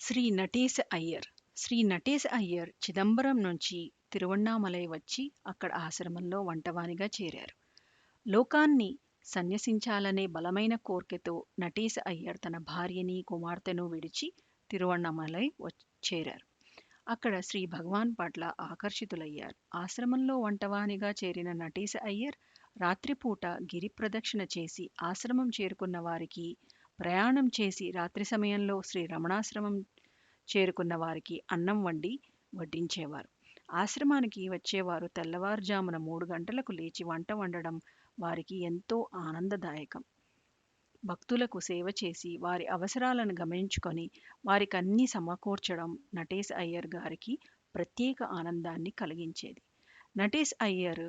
శ్రీ నటేశ అయ్యర్. శ్రీ నటేశ అయ్యర్ చిదంబరం నుంచి తిరువణ్ణామలై వచ్చి అక్కడ ఆశ్రమంలో వంటవానిగా చేరారు. లోకాన్ని సన్యసించాలనే బలమైన కోర్కెతో నటేశ అయ్యర్ తన భార్యని, కుమార్తెను విడిచి తిరువణ్ణామలై చేరారు. అక్కడ శ్రీ భగవాన్ పట్ల ఆకర్షితులయ్యారు. ఆశ్రమంలో వంటవానిగా చేరిన నటేశ అయ్యర్ రాత్రిపూట గిరి ప్రదక్షిణ చేసి ఆశ్రమం చేరుకున్న వారికి, ప్రయాణం చేసి రాత్రి సమయంలో శ్రీ రమణాశ్రమం చేరుకున్న వారికి అన్నం వండి వడ్డించేవారు. ఆశ్రమానికి వచ్చేవారు తెల్లవారుజామున 3 గంటలకు లేచి వంట వండడం వారికి ఎంతో ఆనందదాయకం. భక్తులకు సేవ చేసి వారి అవసరాలను గమనించుకొని వారికన్నీ సమకూర్చడం నటేశ్ అయ్యర్ గారికి ప్రత్యేక ఆనందాన్ని కలిగించేది. నటేశ్ అయ్యర్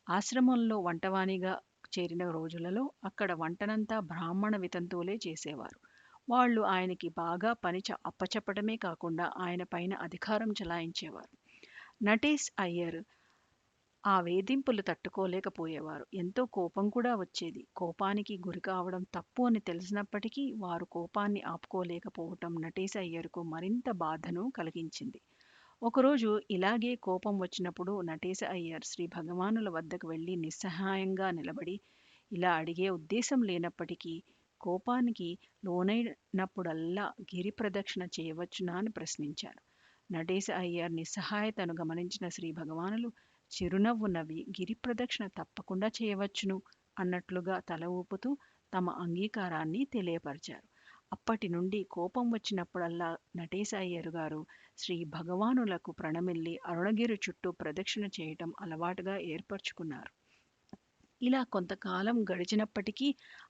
ఆశ్రమంలో వంటవానిగా చేరిన రోజులలో అక్కడ వంటనంతా బ్రాహ్మణ వితంతువులే చేసేవారు. వాళ్ళు ఆయనకి బాగా పని అప్పచెప్పడమే కాకుండా ఆయన పైన అధికారం చెలాయించేవారు. నటేశ్ అయ్యర్ ఆ వేధింపులు తట్టుకోలేకపోయేవారు. ఎంతో కోపం కూడా వచ్చేది. కోపానికి గురి కావడం తప్పు అని తెలిసినప్పటికీ వారు కోపాన్ని ఆపుకోలేకపోవటం నటేశ అయ్యర్కు మరింత బాధను కలిగించింది. ఒకరోజు ఇలాగే కోపం వచ్చినప్పుడు నటేశ అయ్యర్ శ్రీ భగవానుల వద్దకు వెళ్ళి నిస్సహాయంగా నిలబడి ఇలా అడిగే ఉద్దేశం లేనప్పటికీ కోపానికి లోనైనప్పుడల్లా గిరి ప్రదక్షిణ చేయవచ్చునా అని ప్రశ్నించారు. నటేశ అయ్యర్ నిస్సహాయతను గమనించిన శ్రీ భగవానులు చిరునవ్వు నవ్వి గిరి ప్రదక్షిణ తప్పకుండా చేయవచ్చును అన్నట్లుగా తల ఊపుతూ తమ అంగీకారాన్ని తెలియపరిచారు. అప్పటి నుండి కోపం వచ్చినప్పుడల్లా నటేశ అయ్యర్ గారు శ్రీ భగవానులకు ప్రణమిల్లి అరుణగిరి చుట్టూ ప్రదక్షిణ చేయటం అలవాటుగా ఏర్పరచుకున్నారు. ఇలా కొంతకాలం గడిచినప్పటికీ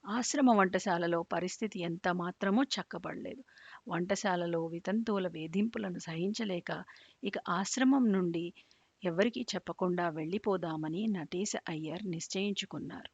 ఆశ్రమ వంటశాలలో పరిస్థితి ఎంత మాత్రమూ చక్కబడలేదు. వంటశాలలో వితంతువుల వేధింపులను సహించలేక ఇక ఆశ్రమం నుండి ఎవరికీ చెప్పకుండా వెళ్ళిపోదామని నటేశ అయ్యర్ నిశ్చయించుకున్నారు.